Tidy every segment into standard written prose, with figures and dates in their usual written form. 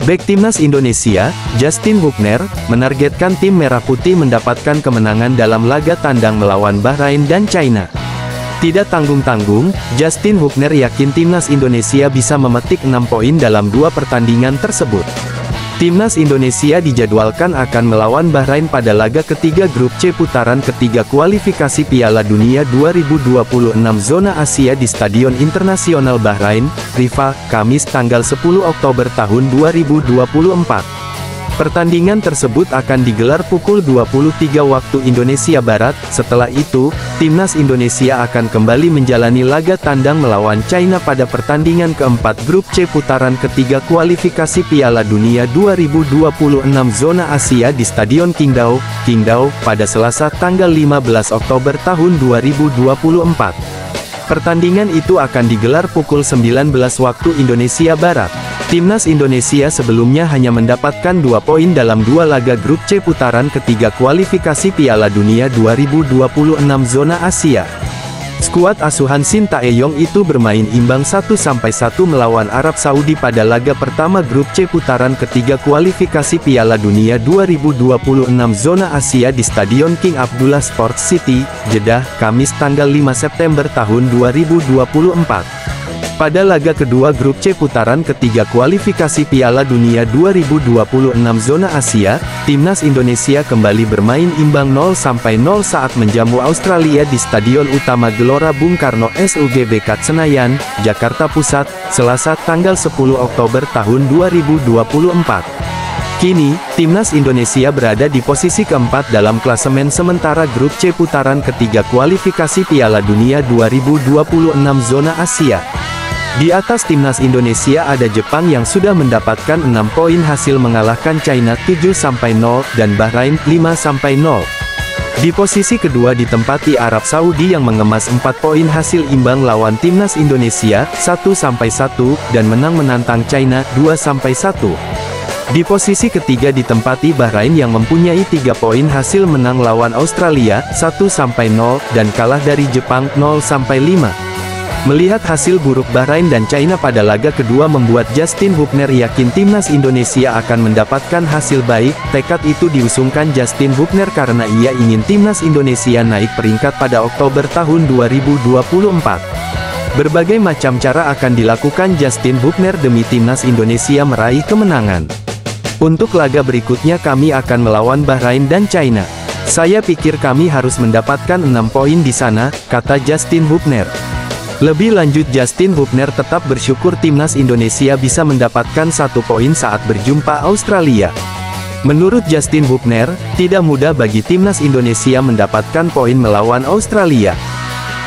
Bek timnas Indonesia, Justin Hubner, menargetkan tim Merah Putih mendapatkan kemenangan dalam laga tandang melawan Bahrain dan China. Tidak tanggung-tanggung, Justin Hubner yakin timnas Indonesia bisa memetik 6 poin dalam 2 pertandingan tersebut. Timnas Indonesia dijadwalkan akan melawan Bahrain pada laga ketiga grup C putaran ketiga kualifikasi Piala Dunia 2026 zona Asia di Stadion Internasional Bahrain, Rifah, Kamis tanggal 10 Oktober tahun 2024. Pertandingan tersebut akan digelar pukul 23 waktu Indonesia Barat. Setelah itu, timnas Indonesia akan kembali menjalani laga tandang melawan China pada pertandingan keempat grup C putaran ketiga kualifikasi Piala Dunia 2026 zona Asia di Stadion Qingdao, pada Selasa tanggal 15 Oktober tahun 2024. Pertandingan itu akan digelar pukul 19 waktu Indonesia Barat. Timnas Indonesia sebelumnya hanya mendapatkan 2 poin dalam 2 laga grup C putaran ketiga kualifikasi Piala Dunia 2026 zona Asia. Skuad asuhan Shin Tae-yong itu bermain imbang 1-1 melawan Arab Saudi pada laga pertama grup C putaran ketiga kualifikasi Piala Dunia 2026 zona Asia di Stadion King Abdullah Sports City, Jeddah, Kamis tanggal 5 September tahun 2024. Pada laga kedua grup C putaran ketiga kualifikasi Piala Dunia 2026 zona Asia, timnas Indonesia kembali bermain imbang 0-0 saat menjamu Australia di Stadion Utama Gelora Bung Karno SUGBK Senayan, Jakarta Pusat, Selasa tanggal 10 Oktober tahun 2024. Kini, timnas Indonesia berada di posisi keempat dalam klasemen sementara grup C putaran ketiga kualifikasi Piala Dunia 2026 zona Asia. Di atas timnas Indonesia ada Jepang yang sudah mendapatkan 6 poin hasil mengalahkan China 7-0 dan Bahrain 5-0. Di posisi kedua ditempati Arab Saudi yang mengemas 4 poin hasil imbang lawan timnas Indonesia 1-1 dan menang menantang China 2-1. Di posisi ketiga ditempati Bahrain yang mempunyai 3 poin hasil menang lawan Australia 1-0 dan kalah dari Jepang 0-5. Melihat hasil buruk Bahrain dan China pada laga kedua membuat Justin Hubner yakin timnas Indonesia akan mendapatkan hasil baik. Tekad itu diusungkan Justin Hubner karena ia ingin timnas Indonesia naik peringkat pada Oktober tahun 2024. Berbagai macam cara akan dilakukan Justin Hubner demi timnas Indonesia meraih kemenangan. Untuk laga berikutnya kami akan melawan Bahrain dan China. Saya pikir kami harus mendapatkan 6 poin di sana, kata Justin Hubner. Lebih lanjut Justin Hubner tetap bersyukur timnas Indonesia bisa mendapatkan 1 poin saat berjumpa Australia. Menurut Justin Hubner, tidak mudah bagi timnas Indonesia mendapatkan poin melawan Australia.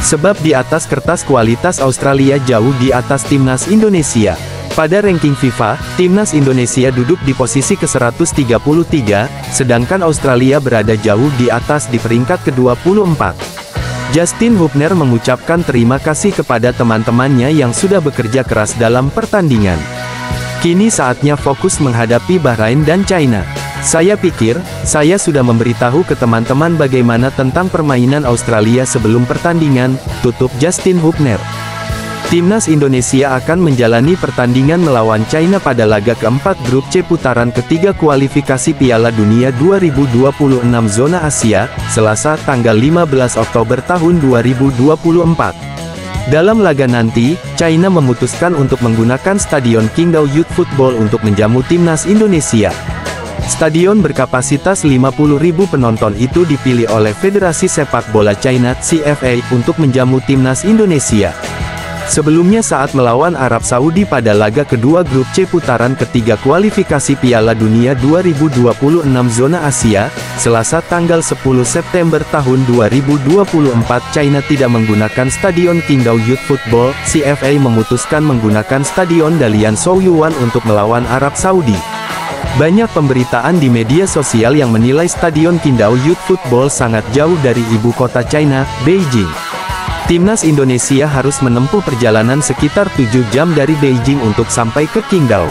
Sebab di atas kertas kualitas Australia jauh di atas timnas Indonesia. Pada ranking FIFA, timnas Indonesia duduk di posisi ke-133, sedangkan Australia berada jauh di atas di peringkat ke-24. Justin Hubner mengucapkan terima kasih kepada teman-temannya yang sudah bekerja keras dalam pertandingan. Kini saatnya fokus menghadapi Bahrain dan China. Saya pikir, saya sudah memberitahu ke teman-teman bagaimana tentang permainan Australia sebelum pertandingan, tutup Justin Hubner. Timnas Indonesia akan menjalani pertandingan melawan China pada laga keempat grup C putaran ketiga kualifikasi Piala Dunia 2026 zona Asia, Selasa tanggal 15 Oktober tahun 2024. Dalam laga nanti, China memutuskan untuk menggunakan Stadion Qingdao Youth Football untuk menjamu timnas Indonesia. Stadion berkapasitas 50.000 penonton itu dipilih oleh Federasi Sepak Bola China (CFA) untuk menjamu timnas Indonesia. Sebelumnya saat melawan Arab Saudi pada laga kedua grup C putaran ketiga kualifikasi Piala Dunia 2026 zona Asia, Selasa tanggal 10 September tahun 2024 China tidak menggunakan Stadion Qingdao Youth Football, CFA memutuskan menggunakan Stadion Dalian Shouyuan untuk melawan Arab Saudi. Banyak pemberitaan di media sosial yang menilai Stadion Qingdao Youth Football sangat jauh dari ibu kota China, Beijing. Timnas Indonesia harus menempuh perjalanan sekitar 7 jam dari Beijing untuk sampai ke Qingdao.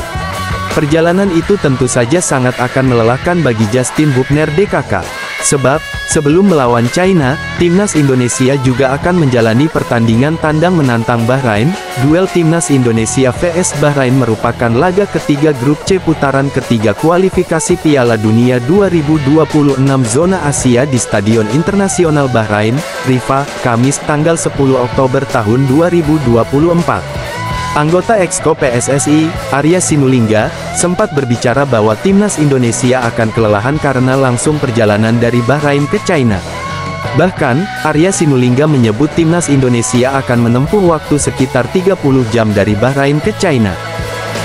Perjalanan itu tentu saja sangat akan melelahkan bagi Justin Hubner DKK. Sebab, sebelum melawan China, timnas Indonesia juga akan menjalani pertandingan tandang menantang Bahrain. Duel timnas Indonesia vs Bahrain merupakan laga ketiga grup C putaran ketiga kualifikasi Piala Dunia 2026 zona Asia di Stadion Internasional Bahrain, Rifah, Kamis tanggal 10 Oktober tahun 2024. Anggota Exco PSSI, Arya Sinulinga, sempat berbicara bahwa timnas Indonesia akan kelelahan karena langsung perjalanan dari Bahrain ke China. Bahkan, Arya Sinulinga menyebut timnas Indonesia akan menempuh waktu sekitar 30 jam dari Bahrain ke China.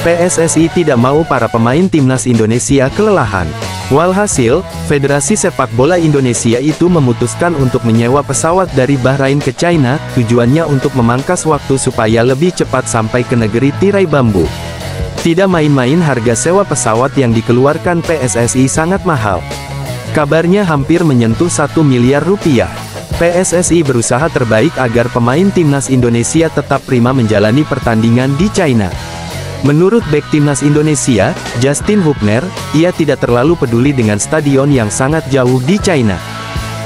PSSI tidak mau para pemain timnas Indonesia kelelahan. Walhasil, Federasi Sepak Bola Indonesia itu memutuskan untuk menyewa pesawat dari Bahrain ke China, tujuannya untuk memangkas waktu supaya lebih cepat sampai ke negeri tirai bambu. Tidak main-main harga sewa pesawat yang dikeluarkan PSSI sangat mahal. Kabarnya hampir menyentuh 1 miliar rupiah. PSSI berusaha terbaik agar pemain timnas Indonesia tetap prima menjalani pertandingan di China. Menurut bek timnas Indonesia, Justin Hubner, ia tidak terlalu peduli dengan stadion yang sangat jauh di China.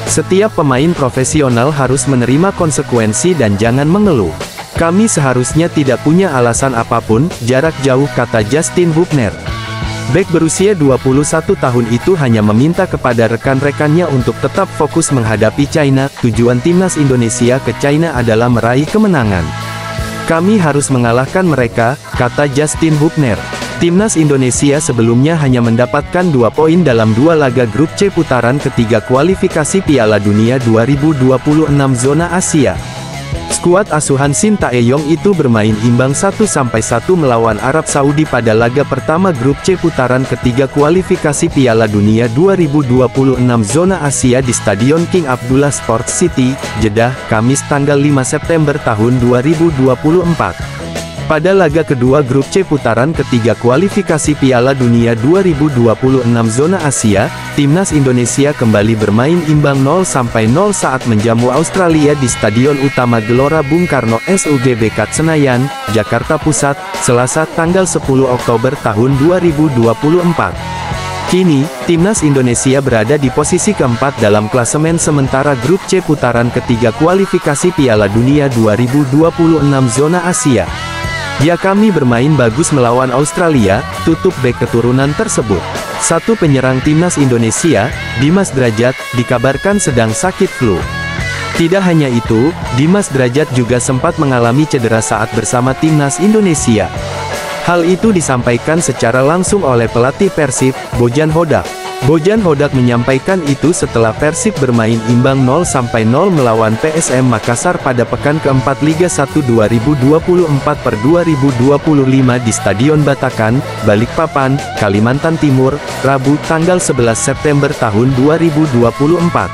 Setiap pemain profesional harus menerima konsekuensi dan jangan mengeluh. Kami seharusnya tidak punya alasan apapun, jarak jauh, kata Justin Hubner. Bek berusia 21 tahun itu hanya meminta kepada rekan-rekannya untuk tetap fokus menghadapi China. Tujuan timnas Indonesia ke China adalah meraih kemenangan. Kami harus mengalahkan mereka, kata Justin Hubner. Timnas Indonesia sebelumnya hanya mendapatkan 2 poin dalam 2 laga grup C putaran ketiga kualifikasi Piala Dunia 2026 zona Asia. Skuad asuhan Shin Tae-yong itu bermain imbang 1-1 melawan Arab Saudi pada laga pertama grup C putaran ketiga kualifikasi Piala Dunia 2026 zona Asia di Stadion King Abdullah Sports City, Jeddah, Kamis tanggal 5 September tahun 2024. Pada laga kedua grup C putaran ketiga kualifikasi Piala Dunia 2026 zona Asia, timnas Indonesia kembali bermain imbang 0-0 saat menjamu Australia di Stadion Utama Gelora Bung Karno SUGB Senayan, Jakarta Pusat, Selasa tanggal 10 Oktober tahun 2024. Kini, timnas Indonesia berada di posisi keempat dalam klasemen sementara grup C putaran ketiga kualifikasi Piala Dunia 2026 zona Asia. Ya, kami bermain bagus melawan Australia, tutup bek keturunan tersebut. Satu penyerang timnas Indonesia, Dimas Drajat, dikabarkan sedang sakit flu. Tidak hanya itu, Dimas Drajat juga sempat mengalami cedera saat bersama timnas Indonesia. Hal itu disampaikan secara langsung oleh pelatih Persib, Bojan Hodak. Bojan Hodak menyampaikan itu setelah Persib bermain imbang 0-0 melawan PSM Makassar pada pekan keempat Liga 1 2024/2025 di Stadion Batakan, Balikpapan, Kalimantan Timur, Rabu tanggal 11 September tahun 2024.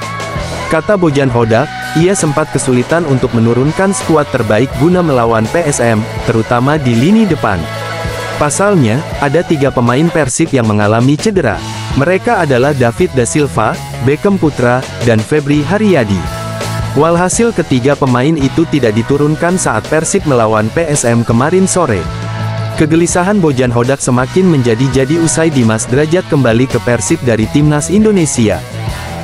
Kata Bojan Hodak, ia sempat kesulitan untuk menurunkan skuad terbaik guna melawan PSM, terutama di lini depan. Pasalnya, ada 3 pemain Persib yang mengalami cedera. Mereka adalah David da Silva, Beckham Putra, dan Febri Haryadi. Walhasil ketiga pemain itu tidak diturunkan saat Persib melawan PSM kemarin sore. Kegelisahan Bojan Hodak semakin menjadi-jadi usai Dimas Drajat kembali ke Persib dari timnas Indonesia.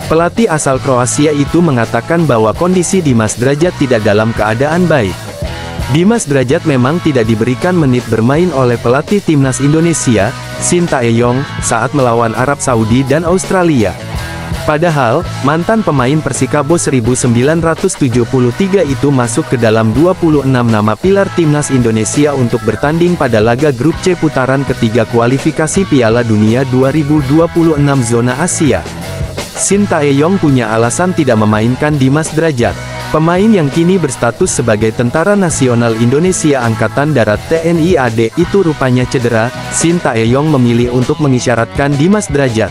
Pelatih asal Kroasia itu mengatakan bahwa kondisi Dimas Drajat tidak dalam keadaan baik. Dimas Drajat memang tidak diberikan menit bermain oleh pelatih timnas Indonesia, Shin Tae-yong, saat melawan Arab Saudi dan Australia. Padahal, mantan pemain Persikabo 1973 itu masuk ke dalam 26 nama pilar timnas Indonesia untuk bertanding pada laga grup C putaran ketiga kualifikasi Piala Dunia 2026 zona Asia. Shin Tae-yong punya alasan tidak memainkan Dimas Drajat. Pemain yang kini berstatus sebagai Tentara Nasional Indonesia Angkatan Darat TNI AD itu rupanya cedera. Shin Tae-yong memilih untuk mengisyaratkan Dimas Drajat.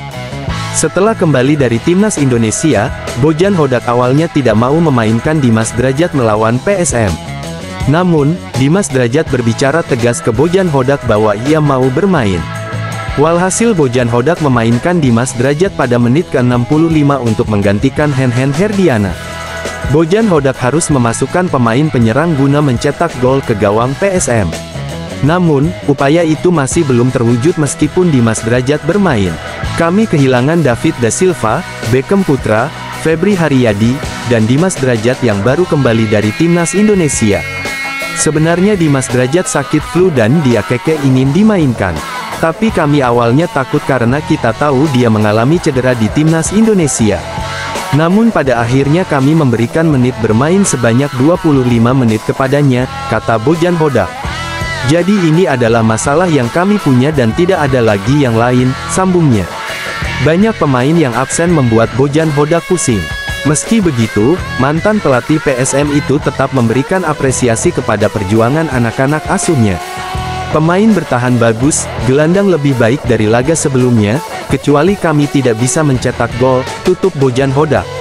Setelah kembali dari timnas Indonesia, Bojan Hodak awalnya tidak mau memainkan Dimas Drajat melawan PSM. Namun, Dimas Drajat berbicara tegas ke Bojan Hodak bahwa ia mau bermain. Walhasil Bojan Hodak memainkan Dimas Drajat pada menit ke-65 untuk menggantikan Hen-Hen Herdiana. Bojan Hodak harus memasukkan pemain penyerang guna mencetak gol ke gawang PSM. Namun, upaya itu masih belum terwujud meskipun Dimas Drajat bermain. Kami kehilangan David da Silva, Beckham Putra, Febri Haryadi, dan Dimas Drajat yang baru kembali dari timnas Indonesia. Sebenarnya Dimas Drajat sakit flu dan dia keke ingin dimainkan. Tapi kami awalnya takut karena kita tahu dia mengalami cedera di timnas Indonesia. Namun pada akhirnya kami memberikan menit bermain sebanyak 25 menit kepadanya, kata Bojan Hodak. Jadi ini adalah masalah yang kami punya dan tidak ada lagi yang lain, sambungnya. Banyak pemain yang absen membuat Bojan Hodak pusing. Meski begitu, mantan pelatih PSM itu tetap memberikan apresiasi kepada perjuangan anak-anak asuhnya. Pemain bertahan bagus, gelandang lebih baik dari laga sebelumnya, kecuali kami tidak bisa mencetak gol, tutup Bojan Hodak.